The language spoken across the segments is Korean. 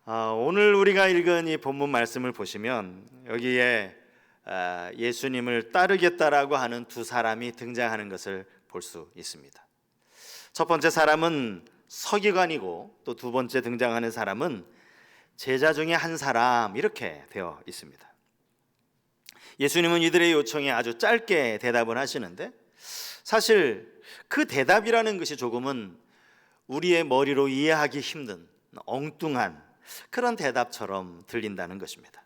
오늘 우리가 읽은 이 본문 말씀을 보시면 여기에 예수님을 따르겠다라고 하는 두 사람이 등장하는 것을 볼 수 있습니다. 첫 번째 사람은 서기관이고 또 두 번째 등장하는 사람은 제자 중에 한 사람, 이렇게 되어 있습니다. 예수님은 이들의 요청에 아주 짧게 대답을 하시는데, 사실 그 대답이라는 것이 조금은 우리의 머리로 이해하기 힘든 엉뚱한 그런 대답처럼 들린다는 것입니다.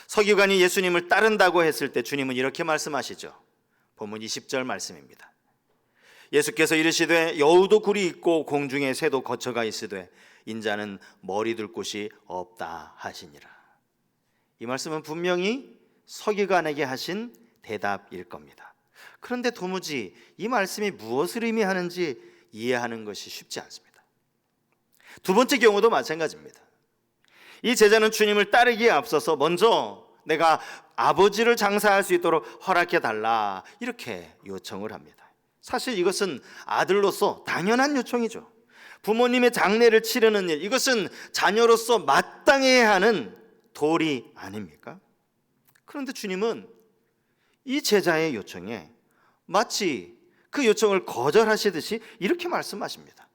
서기관이 예수님을 따른다고 했을 때 주님은 이렇게 말씀하시죠. 본문 20절 말씀입니다. 예수께서 이르시되 여우도 굴이 있고 공중에 새도 거처가 있으되 인자는 머리 둘 곳이 없다 하시니라. 이 말씀은 분명히 서기관에게 하신 대답일 겁니다. 그런데 도무지 이 말씀이 무엇을 의미하는지 이해하는 것이 쉽지 않습니다. 두 번째 경우도 마찬가지입니다. 이 제자는 주님을 따르기에 앞서서 먼저 내가 아버지를 장사할 수 있도록 허락해 달라, 이렇게 요청을 합니다. 사실 이것은 아들로서 당연한 요청이죠. 부모님의 장례를 치르는 일, 이것은 자녀로서 마땅해야 하는 도리 아닙니까? 그런데 주님은 이 제자의 요청에 마치 그 요청을 거절하시듯이 이렇게 말씀하십니다.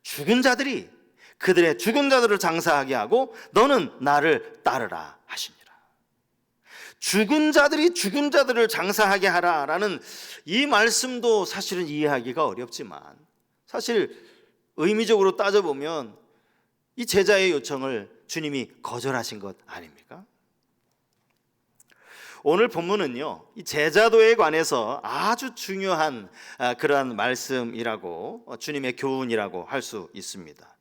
죽은 자들이 그들의 죽은 자들을 장사하게 하고 너는 나를 따르라 하시니라. 죽은 자들이 죽은 자들을 장사하게 하라라는 이 말씀도 사실은 이해하기가 어렵지만, 사실 의미적으로 따져보면 이 제자의 요청을 주님이 거절하신 것 아닙니까? 오늘 본문은요, 이 제자도에 관해서 아주 중요한 그러한 말씀이라고, 주님의 교훈이라고 할 수 있습니다.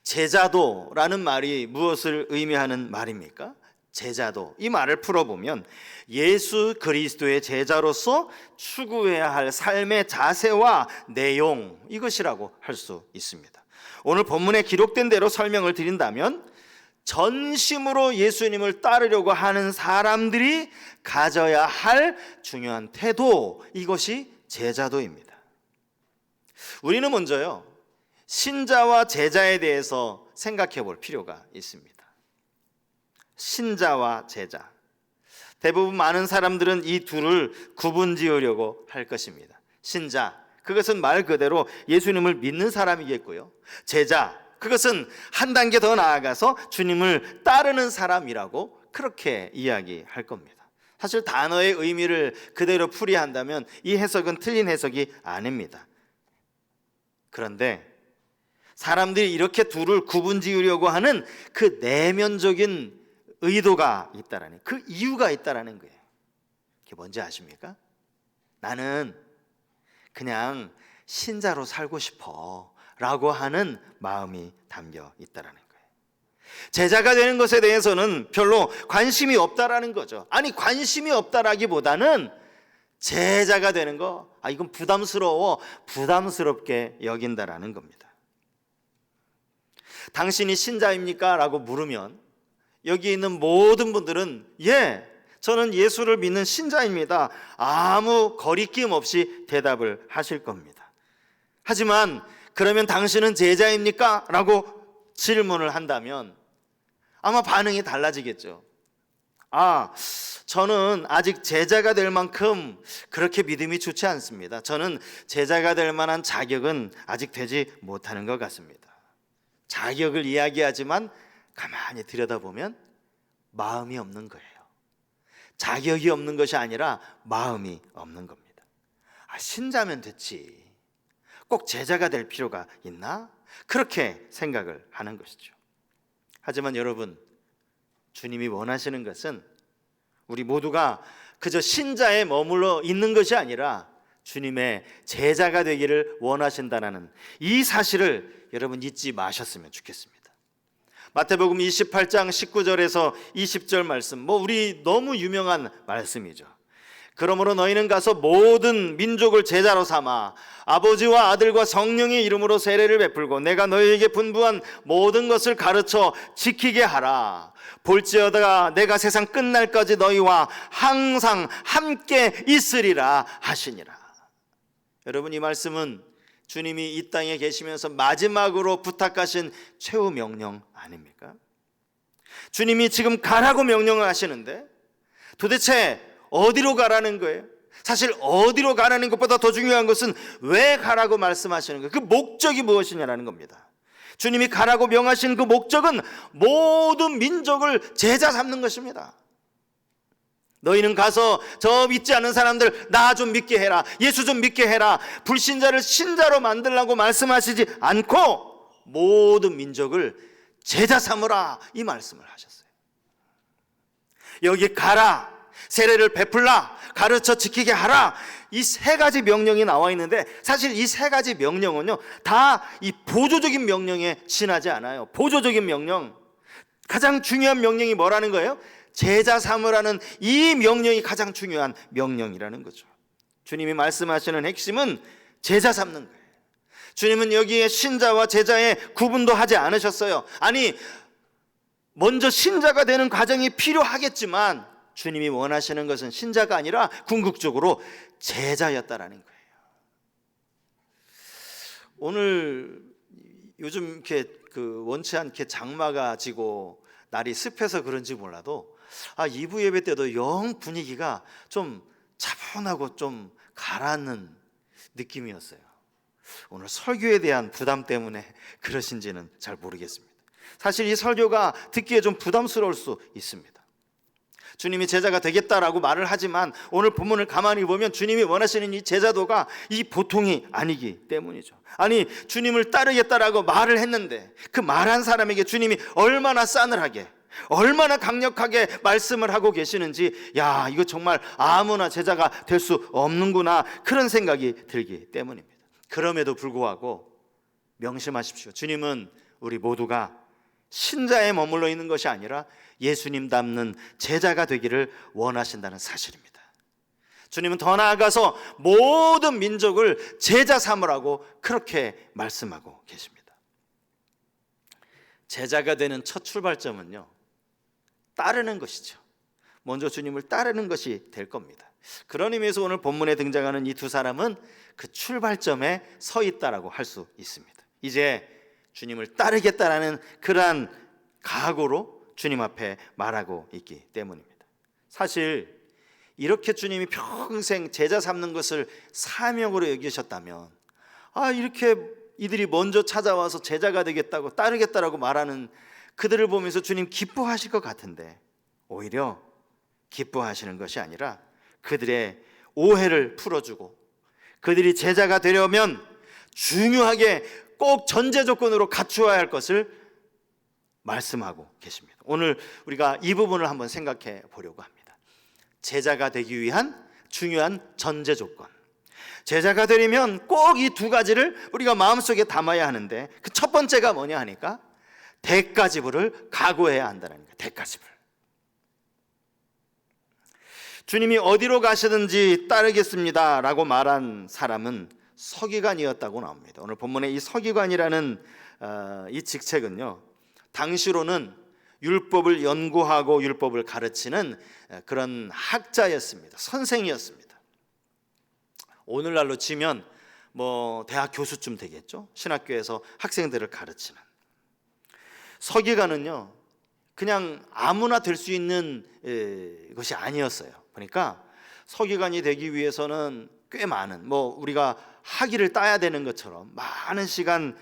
제자도라는 말이 무엇을 의미하는 말입니까? 제자도, 이 말을 풀어보면 예수 그리스도의 제자로서 추구해야 할 삶의 자세와 내용, 이것이라고 할 수 있습니다. 오늘 본문에 기록된 대로 설명을 드린다면 전심으로 예수님을 따르려고 하는 사람들이 가져야 할 중요한 태도, 이것이 제자도입니다. 우리는 먼저요, 신자와 제자에 대해서 생각해 볼 필요가 있습니다. 신자와 제자, 대부분 많은 사람들은 이 둘을 구분 지으려고 할 것입니다. 신자, 그것은 말 그대로 예수님을 믿는 사람이겠고요. 제자, 그것은 한 단계 더 나아가서 주님을 따르는 사람이라고 그렇게 이야기할 겁니다. 사실 단어의 의미를 그대로 풀이한다면 이 해석은 틀린 해석이 아닙니다. 그런데 사람들이 이렇게 둘을 구분 지으려고 하는 그 내면적인 의도가 있다라는, 그 이유가 있다라는 거예요. 그게 뭔지 아십니까? 나는 그냥 신자로 살고 싶어 라고 하는 마음이 담겨 있다라는 거예요. 제자가 되는 것에 대해서는 별로 관심이 없다라는 거죠. 아니, 관심이 없다라기보다는 제자가 되는 거, 이건 부담스럽게 여긴다라는 겁니다. 당신이 신자입니까? 라고 물으면 여기 있는 모든 분들은 예, 저는 예수를 믿는 신자입니다, 아무 거리낌 없이 대답을 하실 겁니다. 하지만 그러면 당신은 제자입니까? 라고 질문을 한다면 아마 반응이 달라지겠죠. 저는 아직 제자가 될 만큼 그렇게 믿음이 좋지 않습니다. 저는 제자가 될 만한 자격은 아직 되지 못하는 것 같습니다. 자격을 이야기하지만 가만히 들여다보면 마음이 없는 거예요. 자격이 없는 것이 아니라 마음이 없는 겁니다. 신자면 됐지, 꼭 제자가 될 필요가 있나? 그렇게 생각을 하는 것이죠. 하지만 여러분, 주님이 원하시는 것은 우리 모두가 그저 신자에 머물러 있는 것이 아니라 주님의 제자가 되기를 원하신다는 이 사실을 여러분 잊지 마셨으면 좋겠습니다. 마태복음 28장 19절에서 20절 말씀, 우리 너무 유명한 말씀이죠. 그러므로 너희는 가서 모든 민족을 제자로 삼아 아버지와 아들과 성령의 이름으로 세례를 베풀고 내가 너희에게 분부한 모든 것을 가르쳐 지키게 하라. 볼지어다 내가 세상 끝날까지 너희와 항상 함께 있으리라 하시니라. 여러분, 이 말씀은 주님이 이 땅에 계시면서 마지막으로 부탁하신 최후 명령 아닙니까? 주님이 지금 가라고 명령을 하시는데 도대체 어디로 가라는 거예요? 사실 어디로 가라는 것보다 더 중요한 것은 왜 가라고 말씀하시는 거예요. 그 목적이 무엇이냐라는 겁니다. 주님이 가라고 명하신 그 목적은 모든 민족을 제자 삼는 것입니다. 너희는 가서 저 믿지 않는 사람들 나 좀 믿게 해라, 예수 좀 믿게 해라, 불신자를 신자로 만들라고 말씀하시지 않고 모든 민족을 제자 삼으라, 이 말씀을 하셨어요. 여기 가라, 세례를 베풀라, 가르쳐 지키게 하라, 이 세 가지 명령이 나와 있는데 사실 이 세 가지 명령은요 다 이 보조적인 명령에 지나지 않아요. 보조적인 명령, 가장 중요한 명령이 뭐라는 거예요? 제자 삼으라는 이 명령이 가장 중요한 명령이라는 거죠. 주님이 말씀하시는 핵심은 제자 삼는 거예요. 주님은 여기에 신자와 제자의 구분도 하지 않으셨어요. 아니, 먼저 신자가 되는 과정이 필요하겠지만 주님이 원하시는 것은 신자가 아니라 궁극적으로 제자였다라는 거예요. 오늘 요즘 이렇게 원치 않게 장마가 지고 날이 습해서 그런지 몰라도 2부 예배 때도 영 분위기가 좀 차분하고 좀 가라앉는 느낌이었어요. 오늘 설교에 대한 부담 때문에 그러신지는 잘 모르겠습니다. 사실 이 설교가 듣기에 좀 부담스러울 수 있습니다. 주님이 제자가 되겠다라고 말을 하지만 오늘 본문을 가만히 보면 주님이 원하시는 이 제자도가 이 보통이 아니기 때문이죠. 아니, 주님을 따르겠다라고 말을 했는데 그 말한 사람에게 주님이 얼마나 싸늘하게, 얼마나 강력하게 말씀을 하고 계시는지, 야, 이거 정말 아무나 제자가 될 수 없는구나, 그런 생각이 들기 때문입니다. 그럼에도 불구하고 명심하십시오. 주님은 우리 모두가 신자에 머물러 있는 것이 아니라 예수님 닮는 제자가 되기를 원하신다는 사실입니다. 주님은 더 나아가서 모든 민족을 제자 삼으라고 그렇게 말씀하고 계십니다. 제자가 되는 첫 출발점은요, 따르는 것이죠. 먼저 주님을 따르는 것이 될 겁니다. 그런 의미에서 오늘 본문에 등장하는 이 두 사람은 그 출발점에 서 있다라고 할 수 있습니다. 이제 주님을 따르겠다라는 그러한 각오로 주님 앞에 말하고 있기 때문입니다. 사실 이렇게 주님이 평생 제자 삼는 것을 사명으로 여기셨다면, 이렇게 이들이 먼저 찾아와서 제자가 되겠다고 따르겠다라고 말하는 그들을 보면서 주님 기뻐하실 것 같은데, 오히려 기뻐하시는 것이 아니라 그들의 오해를 풀어주고 그들이 제자가 되려면 중요하게 꼭 전제 조건으로 갖추어야 할 것을 말씀하고 계십니다. 오늘 우리가 이 부분을 한번 생각해 보려고 합니다. 제자가 되기 위한 중요한 전제 조건, 제자가 되려면 꼭 이 두 가지를 우리가 마음속에 담아야 하는데, 그 첫 번째가 뭐냐 하니까 대가지불을 각오해야 한다는 거예요. 대가지불. 주님이 어디로 가시든지 따르겠습니다 라고 말한 사람은 서기관이었다고 나옵니다. 오늘 본문에 이 서기관이라는 이 직책은요, 당시로는 율법을 연구하고 율법을 가르치는 그런 학자였습니다. 선생이었습니다. 오늘날로 치면 대학 교수쯤 되겠죠. 신학교에서 학생들을 가르치는. 서기관은요, 그냥 아무나 될 수 있는 것이 아니었어요. 그러니까 서기관이 되기 위해서는 꽤 많은, 우리가 학위를 따야 되는 것처럼 많은 시간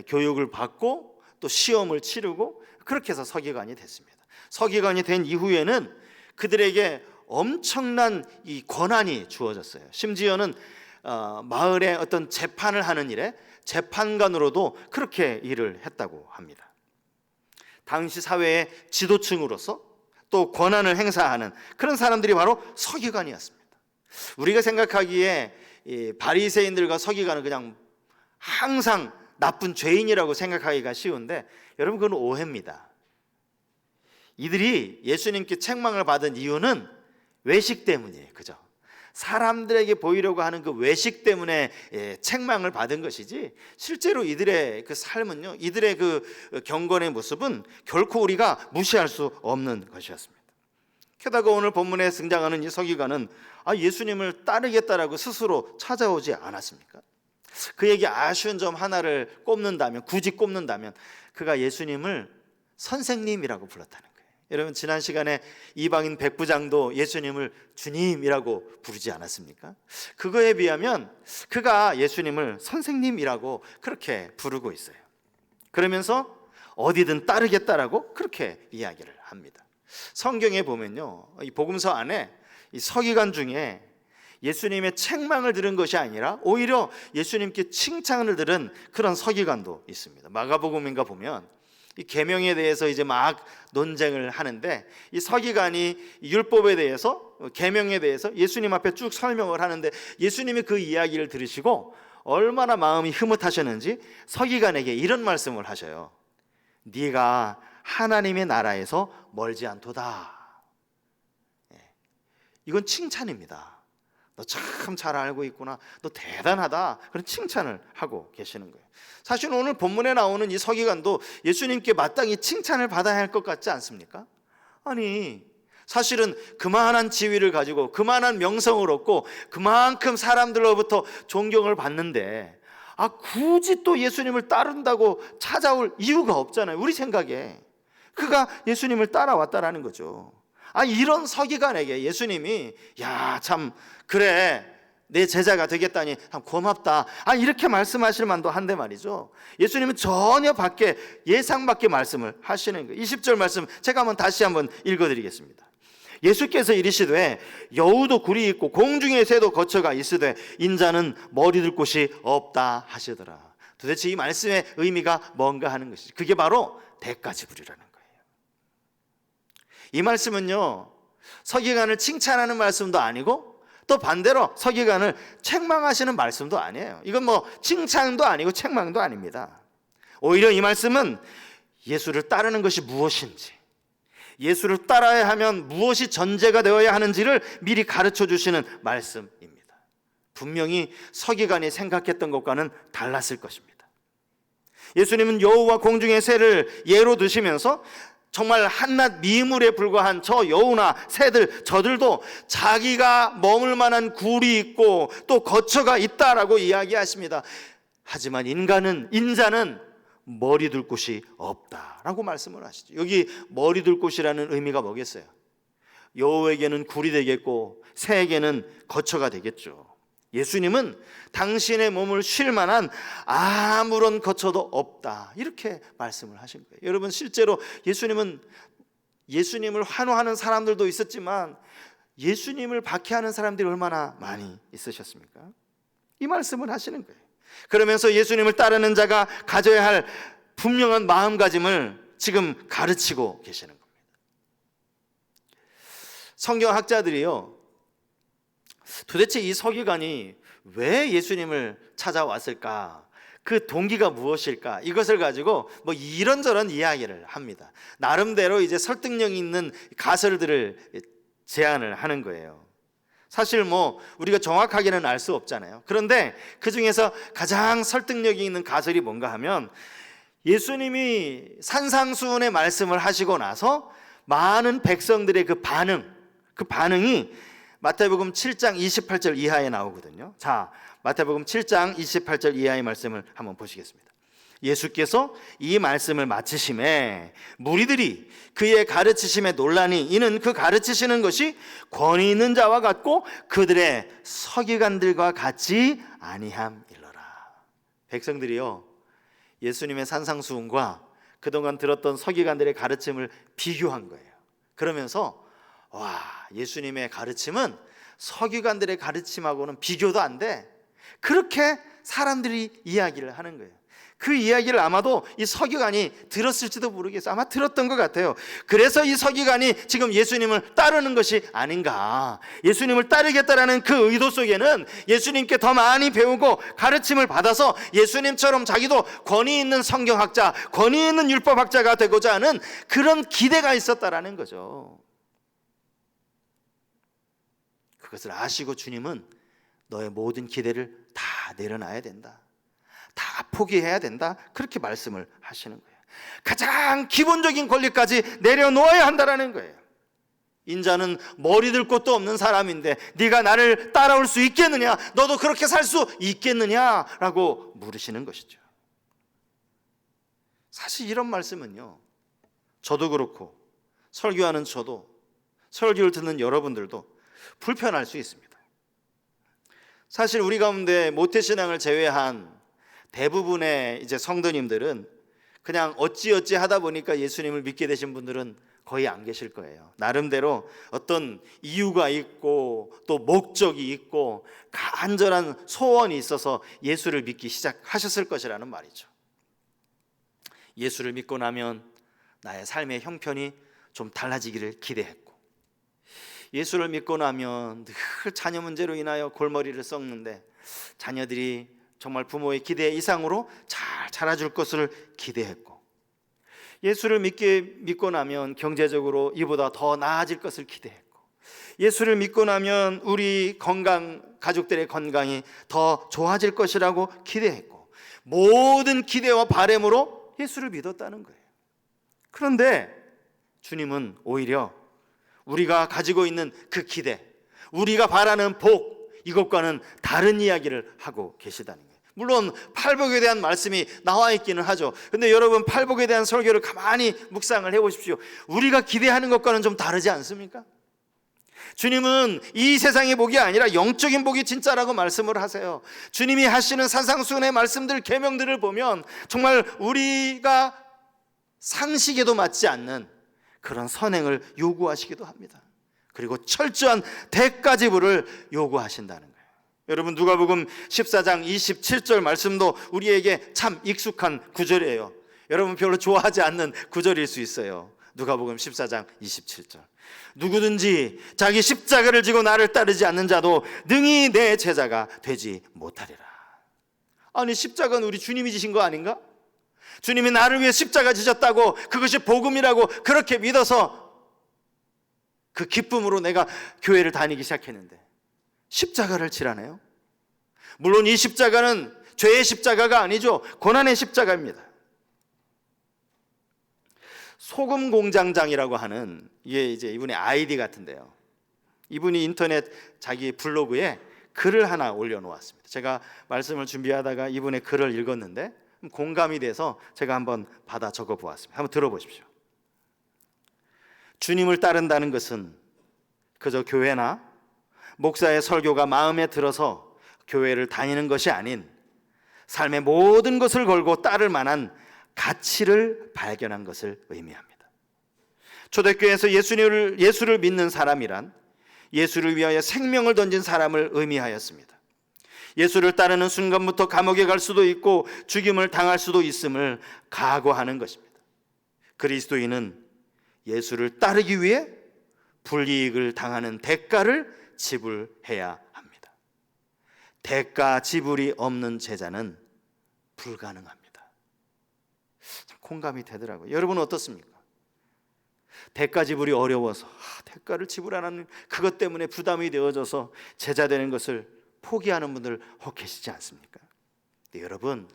교육을 받고 또 시험을 치르고 그렇게 해서 서기관이 됐습니다. 서기관이 된 이후에는 그들에게 엄청난 이 권한이 주어졌어요. 심지어는 마을에 어떤 재판을 하는 일에 재판관으로도 그렇게 일을 했다고 합니다. 당시 사회의 지도층으로서 또 권한을 행사하는 그런 사람들이 바로 서기관이었습니다. 우리가 생각하기에 이 바리새인들과 서기관은 그냥 항상 나쁜 죄인이라고 생각하기가 쉬운데, 여러분, 그건 오해입니다. 이들이 예수님께 책망을 받은 이유는 외식 때문이에요. 그죠? 사람들에게 보이려고 하는 그 외식 때문에 책망을 받은 것이지, 실제로 이들의 그 삶은요, 이들의 그 경건의 모습은 결코 우리가 무시할 수 없는 것이었습니다. 게다가 오늘 본문에 등장하는 이 서기관은 예수님을 따르겠다라고 스스로 찾아오지 않았습니까? 그에게 아쉬운 점 하나를 꼽는다면, 굳이 꼽는다면 그가 예수님을 선생님이라고 불렀다는 거예요. 여러분, 지난 시간에 이방인 백부장도 예수님을 주님이라고 부르지 않았습니까? 그거에 비하면 그가 예수님을 선생님이라고 그렇게 부르고 있어요. 그러면서 어디든 따르겠다라고 그렇게 이야기를 합니다. 성경에 보면요, 이 복음서 안에 이 서기관 중에 예수님의 책망을 들은 것이 아니라 오히려 예수님께 칭찬을 들은 그런 서기관도 있습니다. 마가복음인가 보면 이 계명에 대해서 이제 막 논쟁을 하는데, 이 서기관이 율법에 대해서, 계명에 대해서 예수님 앞에 쭉 설명을 하는데, 예수님이 그 이야기를 들으시고 얼마나 마음이 흐뭇하셨는지 서기관에게 이런 말씀을 하셔요. 네가 하나님의 나라에서 멀지 않도다. 이건 칭찬입니다. 너 참 잘 알고 있구나, 너 대단하다, 그런 칭찬을 하고 계시는 거예요. 사실 오늘 본문에 나오는 이 서기관도 예수님께 마땅히 칭찬을 받아야 할 것 같지 않습니까? 아니, 사실은 그만한 지위를 가지고 그만한 명성을 얻고 그만큼 사람들로부터 존경을 받는데 굳이 또 예수님을 따른다고 찾아올 이유가 없잖아요. 우리 생각에 그가 예수님을 따라왔다라는 거죠. 이런 서기관에게 예수님이 야, 참 그래, 내 제자가 되겠다니 참 고맙다, 이렇게 말씀하실 만도 한데 말이죠. 예수님은 전혀 밖에, 예상 밖의 말씀을 하시는 거예요. 20절 말씀 제가 다시 한번 읽어드리겠습니다. 예수께서 이르시되 여우도 굴이 있고 공중의 새도 거처가 있으되 인자는 머리 둘 곳이 없다 하시더라. 도대체 이 말씀의 의미가 뭔가 하는 것이죠. 그게 바로 대가지불이라는 거예요. 이 말씀은요, 서기관을 칭찬하는 말씀도 아니고 또 반대로 서기관을 책망하시는 말씀도 아니에요. 이건 칭찬도 아니고 책망도 아닙니다. 오히려 이 말씀은 예수를 따르는 것이 무엇인지, 예수를 따라야 하면 무엇이 전제가 되어야 하는지를 미리 가르쳐 주시는 말씀입니다. 분명히 서기관이 생각했던 것과는 달랐을 것입니다. 예수님은 여우와 공중의 새를 예로 드시면서 정말 한낱 미물에 불과한 저 여우나 새들, 저들도 자기가 머물 만한 굴이 있고 또 거처가 있다라고 이야기하십니다. 하지만 인자는 머리 둘 곳이 없다라고 말씀을 하시죠. 여기 머리 둘 곳이라는 의미가 뭐겠어요? 여우에게는 굴이 되겠고 새에게는 거처가 되겠죠. 예수님은 당신의 몸을 쉴 만한 아무런 거처도 없다, 이렇게 말씀을 하신 거예요. 여러분, 실제로 예수님을 환호하는 사람들도 있었지만 예수님을 박해하는 사람들이 얼마나 많이 있으셨습니까? 이 말씀을 하시는 거예요. 그러면서 예수님을 따르는 자가 가져야 할 분명한 마음가짐을 지금 가르치고 계시는 겁니다. 성경학자들이요, 도대체 이 서기관이 왜 예수님을 찾아왔을까, 그 동기가 무엇일까, 이것을 가지고 이런저런 이야기를 합니다. 나름대로 이제 설득력 있는 가설들을 제안을 하는 거예요. 사실 우리가 정확하게는 알 수 없잖아요. 그런데 그 중에서 가장 설득력이 있는 가설이 뭔가 하면, 예수님이 산상수훈의 말씀을 하시고 나서 많은 백성들의 그 반응이 마태복음 7장 28절 이하에 나오거든요. 자, 마태복음 7장 28절 이하의 말씀을 한번 보시겠습니다. 예수께서 이 말씀을 마치심에 무리들이 그의 가르치심에 놀라니 이는 그 가르치시는 것이 권위 있는 자와 같고 그들의 서기관들과 같지 아니함일러라. 백성들이요, 예수님의 산상수훈과 그동안 들었던 서기관들의 가르침을 비교한 거예요. 그러면서 예수님의 가르침은 서기관들의 가르침하고는 비교도 안 돼, 그렇게 사람들이 이야기를 하는 거예요. 그 이야기를 아마도 이 서기관이 들었을지도 모르겠어요. 아마 들었던 것 같아요. 그래서 이 서기관이 지금 예수님을 따르는 것이 아닌가, 예수님을 따르겠다라는 그 의도 속에는 예수님께 더 많이 배우고 가르침을 받아서 예수님처럼 자기도 권위 있는 성경학자, 권위 있는 율법학자가 되고자 하는 그런 기대가 있었다라는 거죠. 그것을 아시고 주님은 너의 모든 기대를 다 내려놔야 된다, 다 포기해야 된다, 그렇게 말씀을 하시는 거예요. 가장 기본적인 권리까지 내려놓아야 한다라는 거예요. 인자는 머리 들 곳도 없는 사람인데 네가 나를 따라올 수 있겠느냐, 너도 그렇게 살 수 있겠느냐라고 물으시는 것이죠. 사실 이런 말씀은요, 저도 그렇고 설교하는 저도, 설교를 듣는 여러분들도 불편할 수 있습니다. 사실 우리 가운데 모태신앙을 제외한 대부분의 이제 성도님들은 그냥 어찌어찌 하다 보니까 예수님을 믿게 되신 분들은 거의 안 계실 거예요. 나름대로 어떤 이유가 있고 또 목적이 있고 간절한 소원이 있어서 예수를 믿기 시작하셨을 것이라는 말이죠. 예수를 믿고 나면 나의 삶의 형편이 좀 달라지기를 기대했고, 예수를 믿고 나면 늘 자녀 문제로 인하여 골머리를 썩는데 자녀들이 정말 부모의 기대 이상으로 잘 자라줄 것을 기대했고, 예수를 믿고 나면 경제적으로 이보다 더 나아질 것을 기대했고, 예수를 믿고 나면 우리 가족들의 건강이 더 좋아질 것이라고 기대했고, 모든 기대와 바람으로 예수를 믿었다는 거예요. 그런데 주님은 오히려 우리가 가지고 있는 그 기대, 우리가 바라는 복, 이것과는 다른 이야기를 하고 계시다는 거예요. 물론 팔복에 대한 말씀이 나와 있기는 하죠. 근데 여러분, 팔복에 대한 설교를 가만히 묵상을 해보십시오. 우리가 기대하는 것과는 좀 다르지 않습니까? 주님은 이 세상의 복이 아니라 영적인 복이 진짜라고 말씀을 하세요. 주님이 하시는 산상수훈의 말씀들, 계명들을 보면 정말 우리가 상식에도 맞지 않는 그런 선행을 요구하시기도 합니다. 그리고 철저한 대가지불을 요구하신다는 거예요. 여러분, 누가복음 14장 27절 말씀도 우리에게 참 익숙한 구절이에요. 여러분 별로 좋아하지 않는 구절일 수 있어요. 누가복음 14장 27절. 누구든지 자기 십자가를 지고 나를 따르지 않는 자도 능히 내 제자가 되지 못하리라. 아니, 십자가는 우리 주님이 지신 거 아닌가? 주님이 나를 위해 십자가 지셨다고, 그것이 복음이라고 그렇게 믿어서 그 기쁨으로 내가 교회를 다니기 시작했는데 십자가를 지라네요. 물론 이 십자가는 죄의 십자가가 아니죠. 고난의 십자가입니다. 소금 공장장이라고 하는, 이게 이제 이분의 아이디 같은데요, 이분이 인터넷 자기 블로그에 글을 하나 올려놓았습니다. 제가 말씀을 준비하다가 이분의 글을 읽었는데 공감이 돼서 제가 한번 받아 적어 보았습니다. 한번 들어보십시오. 주님을 따른다는 것은 그저 교회나 목사의 설교가 마음에 들어서 교회를 다니는 것이 아닌 삶의 모든 것을 걸고 따를 만한 가치를 발견한 것을 의미합니다. 초대교회에서 예수를 믿는 사람이란 예수를 위하여 생명을 던진 사람을 의미하였습니다. 예수를 따르는 순간부터 감옥에 갈 수도 있고 죽임을 당할 수도 있음을 각오하는 것입니다. 그리스도인은 예수를 따르기 위해 불이익을 당하는 대가를 지불해야 합니다. 대가 지불이 없는 제자는 불가능합니다. 참 공감이 되더라고요. 여러분은 어떻습니까? 대가 지불이 어려워서 대가를 지불하는 그것 때문에 부담이 되어져서 제자 되는 것을 포기하는 분들 혹 계시지 않습니까? 네, 여러분,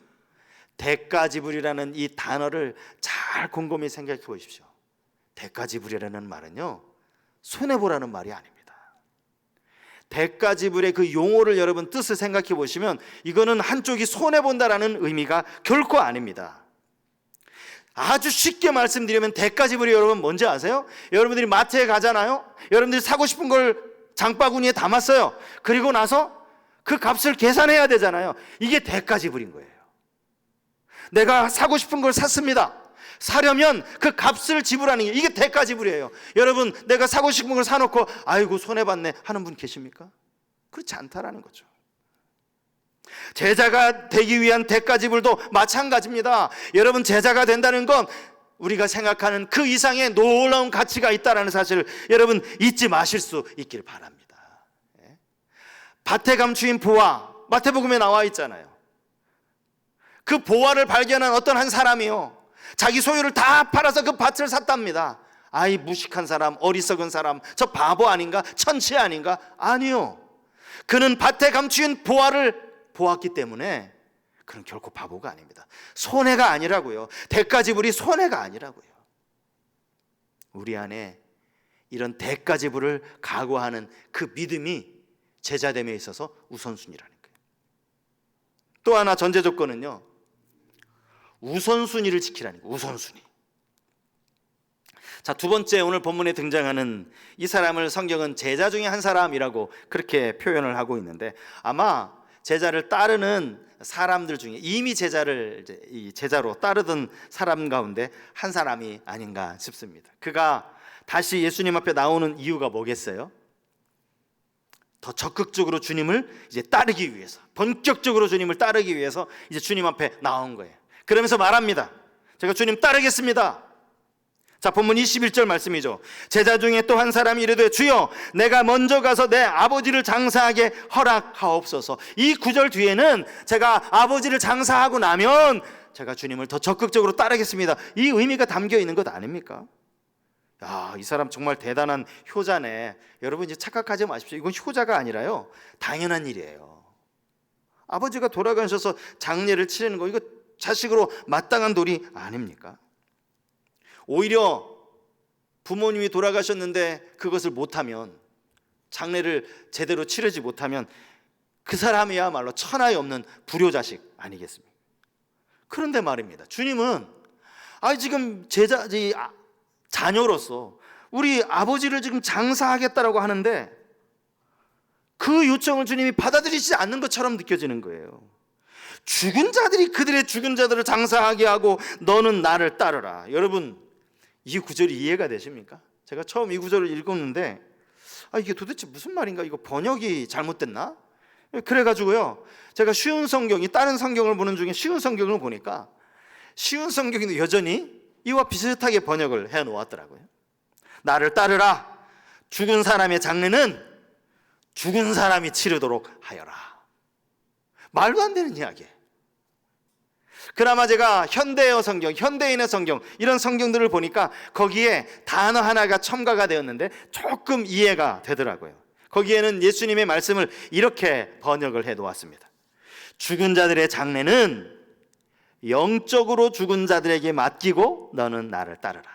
대가 지불이라는 이 단어를 잘 곰곰이 생각해 보십시오. 대가 지불이라는 말은요, 손해보라는 말이 아닙니다. 대가 지불의 그 용어를 여러분 뜻을 생각해 보시면 이거는 한쪽이 손해본다라는 의미가 결코 아닙니다. 아주 쉽게 말씀드리면 대가 지불이 여러분 뭔지 아세요? 여러분들이 마트에 가잖아요. 여러분들이 사고 싶은 걸 장바구니에 담았어요. 그리고 나서 그 값을 계산해야 되잖아요. 이게 대가 지불인 거예요. 내가 사고 싶은 걸 샀습니다. 사려면 그 값을 지불하는 게, 이게 대가 지불이에요. 여러분, 내가 사고 싶은 걸 사놓고 아이고 손해봤네 하는 분 계십니까? 그렇지 않다라는 거죠. 제자가 되기 위한 대가 지불도 마찬가지입니다. 여러분, 제자가 된다는 건 우리가 생각하는 그 이상의 놀라운 가치가 있다는 사실을 여러분 잊지 마실 수 있길 바랍니다. 밭에 감추인 보화, 마태복음에 나와 있잖아요. 그 보화를 발견한 어떤 한 사람이요, 자기 소유를 다 팔아서 그 밭을 샀답니다. 아이, 무식한 사람, 어리석은 사람, 저 바보 아닌가? 천치 아닌가? 아니요, 그는 밭에 감추인 보화를 보았기 때문에 그는 결코 바보가 아닙니다. 손해가 아니라고요. 대가 지불이 손해가 아니라고요. 우리 안에 이런 대가 지불을 각오하는 그 믿음이 제자됨에 있어서 우선순위라는 거예요. 또 하나 전제 조건은요, 우선순위를 지키라는 거예요. 우선순위. 자, 두 번째 오늘 본문에 등장하는 이 사람을 성경은 제자 중에 한 사람이라고 그렇게 표현을 하고 있는데, 아마 제자를 따르는 사람들 중에 이미 제자를 이 제자로 따르던 사람 가운데 한 사람이 아닌가 싶습니다. 그가 다시 예수님 앞에 나오는 이유가 뭐겠어요? 더 적극적으로 주님을 이제 따르기 위해서, 본격적으로 주님을 따르기 위해서 이제 주님 앞에 나온 거예요. 그러면서 말합니다. 제가 주님 따르겠습니다. 자, 본문 21절 말씀이죠. 제자 중에 또 한 사람이 이르되 주여 내가 먼저 가서 내 아버지를 장사하게 허락하옵소서. 이 구절 뒤에는 제가 아버지를 장사하고 나면 제가 주님을 더 적극적으로 따르겠습니다, 이 의미가 담겨 있는 것 아닙니까? 야, 이 사람 정말 대단한 효자네. 여러분 이제 착각하지 마십시오. 이건 효자가 아니라요, 당연한 일이에요. 아버지가 돌아가셔서 장례를 치르는 거, 이거 자식으로 마땅한 도리 아닙니까? 오히려 부모님이 돌아가셨는데 그것을 못하면, 장례를 제대로 치르지 못하면 그 사람이야말로 천하에 없는 불효자식 아니겠습니까? 그런데 말입니다, 주님은 지금 자녀로서 우리 아버지를 지금 장사하겠다라고 하는데 그 요청을 주님이 받아들이지 않는 것처럼 느껴지는 거예요. 죽은 자들이 그들의 죽은 자들을 장사하게 하고 너는 나를 따르라. 여러분, 이 구절이 이해가 되십니까? 제가 처음 이 구절을 읽었는데 이게 도대체 무슨 말인가, 이거 번역이 잘못됐나? 그래가지고요, 제가 쉬운 성경이, 다른 성경을 보는 중에 쉬운 성경을 보니까 쉬운 성경이 여전히 이와 비슷하게 번역을 해놓았더라고요. 나를 따르라. 죽은 사람의 장례는 죽은 사람이 치르도록 하여라. 말도 안 되는 이야기예요. 그나마 제가 현대어 성경, 현대인의 성경, 이런 성경들을 보니까 거기에 단어 하나가 첨가가 되었는데 조금 이해가 되더라고요. 거기에는 예수님의 말씀을 이렇게 번역을 해놓았습니다. 죽은 자들의 장례는 영적으로 죽은 자들에게 맡기고 너는 나를 따르라.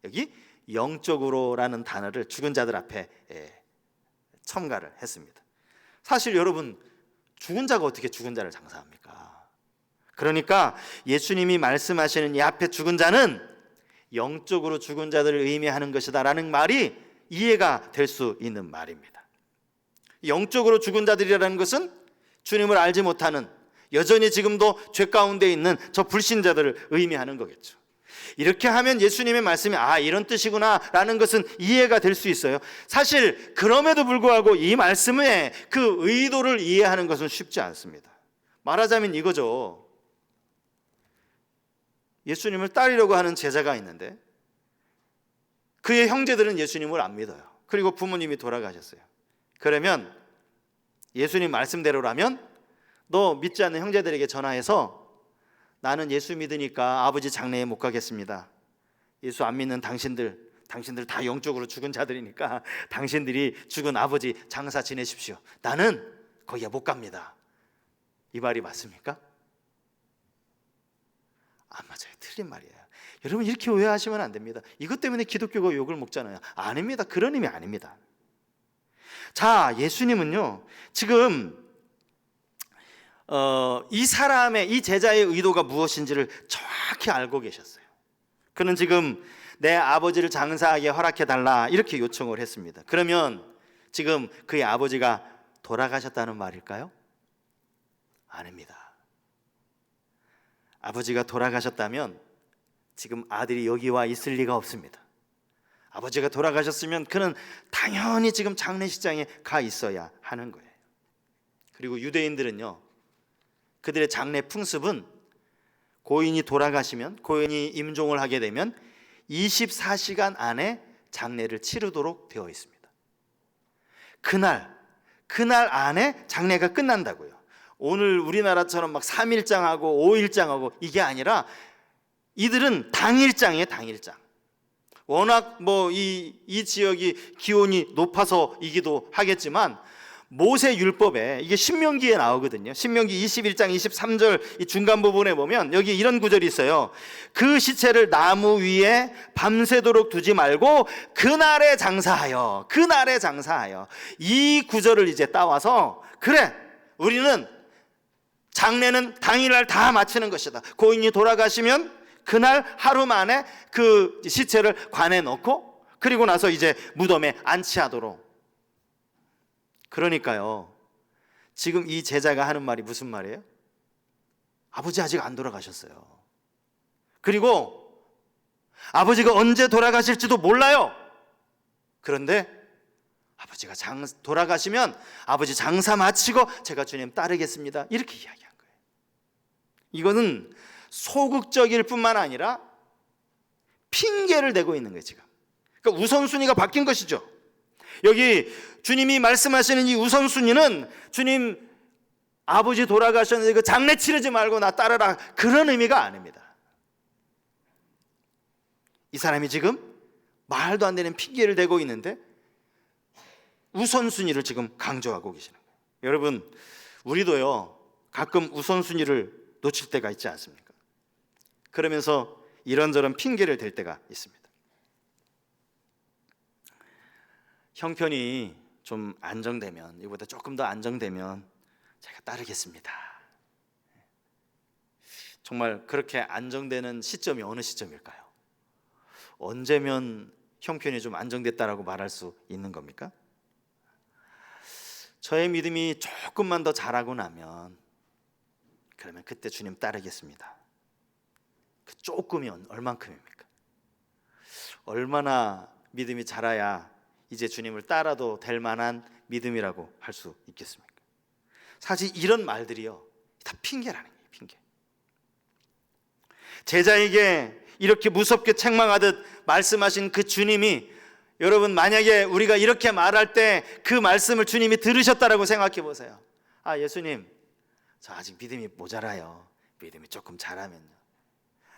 여기 영적으로라는 단어를 죽은 자들 앞에 첨가를 했습니다. 사실 여러분, 죽은 자가 어떻게 죽은 자를 장사합니까? 그러니까 예수님이 말씀하시는 이 앞에 죽은 자는 영적으로 죽은 자들을 의미하는 것이다 라는 말이 이해가 될 수 있는 말입니다. 영적으로 죽은 자들이라는 것은 주님을 알지 못하는, 여전히 지금도 죄 가운데 있는 저 불신자들을 의미하는 거겠죠. 이렇게 하면 예수님의 말씀이 이런 뜻이구나 라는 것은 이해가 될 수 있어요. 사실 그럼에도 불구하고 이 말씀의 그 의도를 이해하는 것은 쉽지 않습니다. 말하자면 이거죠. 예수님을 따르려고 하는 제자가 있는데 그의 형제들은 예수님을 안 믿어요. 그리고 부모님이 돌아가셨어요. 그러면 예수님 말씀대로라면 너 믿지 않는 형제들에게 전화해서 나는 예수 믿으니까 아버지 장례에 못 가겠습니다. 예수 안 믿는 당신들 다 영적으로 죽은 자들이니까 당신들이 죽은 아버지 장사 지내십시오. 나는 거기에 못 갑니다. 이 말이 맞습니까? 안 맞아요. 틀린 말이에요. 여러분, 이렇게 오해하시면 안 됩니다. 이것 때문에 기독교가 욕을 먹잖아요. 아닙니다. 그런 의미 아닙니다. 자, 예수님은요 지금 이 사람의, 이 제자의 의도가 무엇인지를 정확히 알고 계셨어요. 그는 지금 내 아버지를 장사하게 허락해달라 이렇게 요청을 했습니다. 그러면 지금 그의 아버지가 돌아가셨다는 말일까요? 아닙니다. 아버지가 돌아가셨다면 지금 아들이 여기 와 있을 리가 없습니다. 아버지가 돌아가셨으면 그는 당연히 지금 장례식장에 가 있어야 하는 거예요. 그리고 유대인들은요, 그들의 장례 풍습은 고인이 돌아가시면, 고인이 임종을 하게 되면 24시간 안에 장례를 치르도록 되어 있습니다. 그날 안에 장례가 끝난다고요. 오늘 우리나라처럼 막 3일장하고 5일장하고 이게 아니라 이들은 당일장이에요. 당일장. 워낙 이 지역이 기온이 높아서이기도 하겠지만 모세 율법에, 이게 신명기에 나오거든요. 신명기 21장 23절 이 중간 부분에 보면 여기 이런 구절이 있어요. 그 시체를 나무 위에 밤새도록 두지 말고 그날에 장사하여. 이 구절을 이제 따와서, 그래, 우리는 장례는 당일날 다 마치는 것이다. 고인이 돌아가시면 그날 하루 만에 그 시체를 관에 넣고 그리고 나서 이제 무덤에 안치하도록. 그러니까요, 지금 이 제자가 하는 말이 무슨 말이에요? 아버지 아직 안 돌아가셨어요. 그리고 아버지가 언제 돌아가실지도 몰라요. 그런데 아버지가 돌아가시면 아버지 장사 마치고 제가 주님 따르겠습니다, 이렇게 이야기한 거예요. 이거는 소극적일 뿐만 아니라 핑계를 대고 있는 거예요 지금. 그러니까 우선순위가 바뀐 것이죠. 여기 주님이 말씀하시는 이 우선순위는 주님 아버지 돌아가셨는데 그 장례 치르지 말고 나 따르라, 그런 의미가 아닙니다. 이 사람이 지금 말도 안 되는 핑계를 대고 있는데 우선순위를 지금 강조하고 계시는 거예요. 여러분, 우리도요 가끔 우선순위를 놓칠 때가 있지 않습니까? 그러면서 이런저런 핑계를 댈 때가 있습니다. 형편이 좀 안정되면, 이보다 조금 더 안정되면 제가 따르겠습니다. 정말 그렇게 안정되는 시점이 어느 시점일까요? 언제면 형편이 좀 안정됐다라고 말할 수 있는 겁니까? 저의 믿음이 조금만 더 자라고 나면, 그러면 그때 주님 따르겠습니다. 그 조금이 얼만큼입니까? 얼마나 믿음이 자라야 이제 주님을 따라도 될 만한 믿음이라고 할 수 있겠습니까? 사실 이런 말들이요 다 핑계라는 거예요, 핑계. 제자에게 이렇게 무섭게 책망하듯 말씀하신 그 주님이, 여러분 만약에 우리가 이렇게 말할 때 그 말씀을 주님이 들으셨다라고 생각해 보세요. 아, 예수님 저 아직 믿음이 모자라요. 믿음이 조금 자라면요.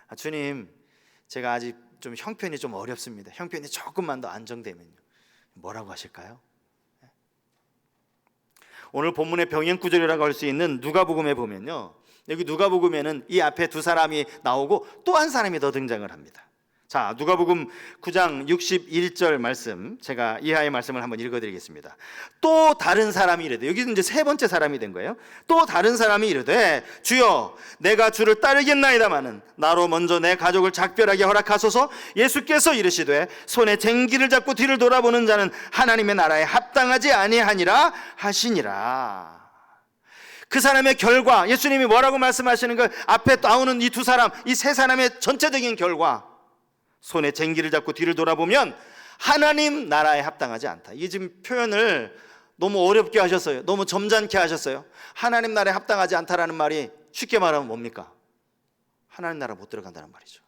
아, 주님 제가 아직 좀 형편이 좀 어렵습니다. 형편이 조금만 더 안정되면요. 뭐라고 하실까요? 오늘 본문의 병행 구절이라고 할 수 있는 누가복음에 보면요, 여기 누가복음에는 이 앞에 두 사람이 나오고 또 한 사람이 더 등장을 합니다. 자, 누가복음 9장 61절 말씀, 제가 이하의 말씀을 한번 읽어드리겠습니다. 또 다른 사람이 이르되, 여기는 이제 세 번째 사람이 된 거예요. 또 다른 사람이 이르되, 주여 내가 주를 따르겠나이다마는 나로 먼저 내 가족을 작별하게 허락하소서. 예수께서 이르시되 손에 쟁기를 잡고 뒤를 돌아보는 자는 하나님의 나라에 합당하지 아니하니라 하시니라. 그 사람의 결과, 예수님이 뭐라고 말씀하시는 거, 앞에 나오는 이 두 사람, 이 세 사람의 전체적인 결과, 손에 쟁기를 잡고 뒤를 돌아보면 하나님 나라에 합당하지 않다. 이게 지금 표현을 너무 어렵게 하셨어요. 너무 점잖게 하셨어요. 하나님 나라에 합당하지 않다라는 말이 쉽게 말하면 뭡니까? 하나님 나라 못 들어간다는 말이죠.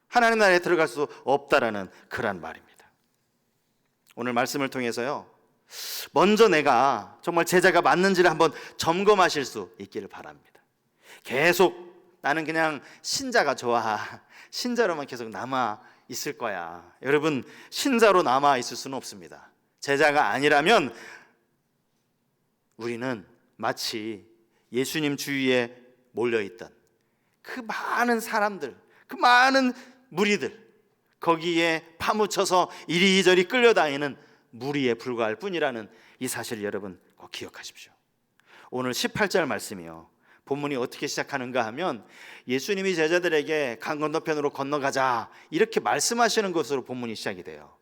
하나님 나라에 들어갈 수 없다라는 그런 말입니다. 오늘 말씀을 통해서요, 먼저 내가 정말 제자가 맞는지를 한번 점검하실 수 있기를 바랍니다. 계속 나는 그냥 신자가 좋아, 신자로만 계속 남아 있을 거야. 여러분, 신자로 남아 있을 수는 없습니다. 제자가 아니라면 우리는 마치 예수님 주위에 몰려있던 그 많은 사람들, 그 많은 무리들, 거기에 파묻혀서 이리저리 끌려다니는 무리에 불과할 뿐이라는 이 사실을 여러분 꼭 기억하십시오. 오늘 18절 말씀이요, 본문이 어떻게 시작하는가 하면 예수님이 제자들에게 강 건너편으로 건너가자 이렇게 말씀하시는 것으로 본문이 시작이 돼요.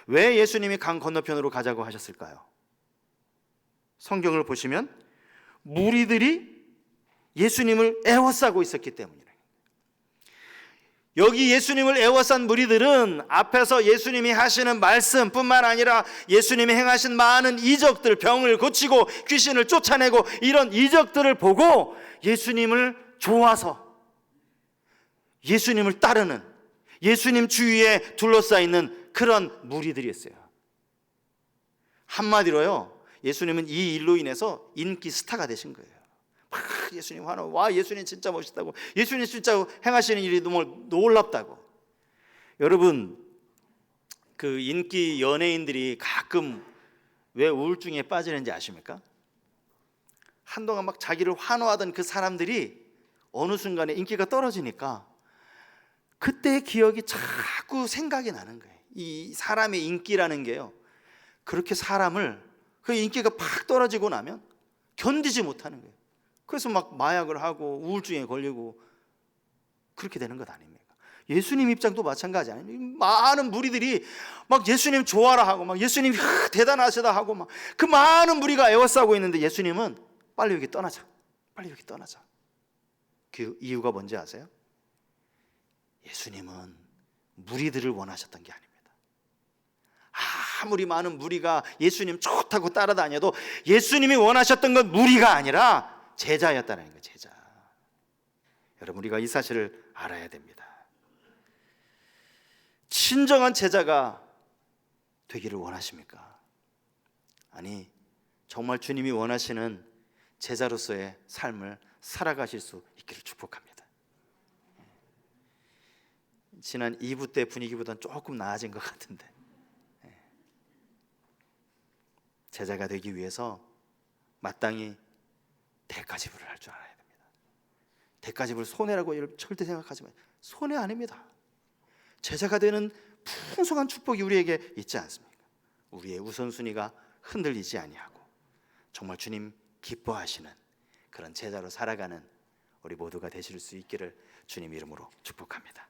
왜 예수님이 강 건너편으로 가자고 하셨을까요? 성경을 보시면 무리들이 예수님을 애워싸고 있었기 때문이에요. 여기 예수님을 애워싼 무리들은 앞에서 예수님이 하시는 말씀뿐만 아니라 예수님이 행하신 많은 이적들, 병을 고치고 귀신을 쫓아내고 이런 이적들을 보고 예수님을 좋아서 예수님을 따르는, 예수님 주위에 둘러싸이는 그런 무리들이었어요. 한마디로요, 예수님은 이 일로 인해서 인기 스타가 되신 거예요. 막 예수님 화나, 와 예수님 진짜 멋있다고, 예수님 진짜 행하시는 일이 너무 놀랍다고. 여러분, 그 인기 연예인들이 가끔 왜 우울증에 빠지는지 아십니까? 한동안 막 자기를 환호하던 그 사람들이 어느 순간에 인기가 떨어지니까 그때의 기억이 자꾸 생각이 나는 거예요. 이 사람의 인기라는 게요, 그렇게 사람을, 그 인기가 팍 떨어지고 나면 견디지 못하는 거예요. 그래서 막 마약을 하고 우울증에 걸리고 그렇게 되는 것 아닙니까? 예수님 입장도 마찬가지 아니에요? 많은 무리들이 막 예수님 좋아라 하고 막 예수님 대단하시다 하고 막 그 많은 무리가 에워싸고 있는데 예수님은 빨리 여기 떠나자, 빨리 여기 떠나자. 그 이유가 뭔지 아세요? 예수님은 무리들을 원하셨던 게 아닙니다. 아무리 많은 무리가 예수님 좋다고 따라다녀도 예수님이 원하셨던 건 무리가 아니라 제자였다는 거예요. 제자. 여러분, 우리가 이 사실을 알아야 됩니다. 진정한 제자가 되기를 원하십니까? 아니, 정말 주님이 원하시는 제자로서의 삶을 살아가실 수 있기를 축복합니다. 지난 2부 때 분위기보다는 조금 나아진 것 같은데, 제자가 되기 위해서 마땅히 대가지불을 할 줄 알아야 됩니다. 대가지불 손해라고 여러분 절대 생각하지 마세요. 손해 아닙니다. 제자가 되는 풍성한 축복이 우리에게 있지 않습니까? 우리의 우선순위가 흔들리지 아니하고 정말 주님 기뻐하시는 그런 제자로 살아가는 우리 모두가 되실 수 있기를 주님 이름으로 축복합니다.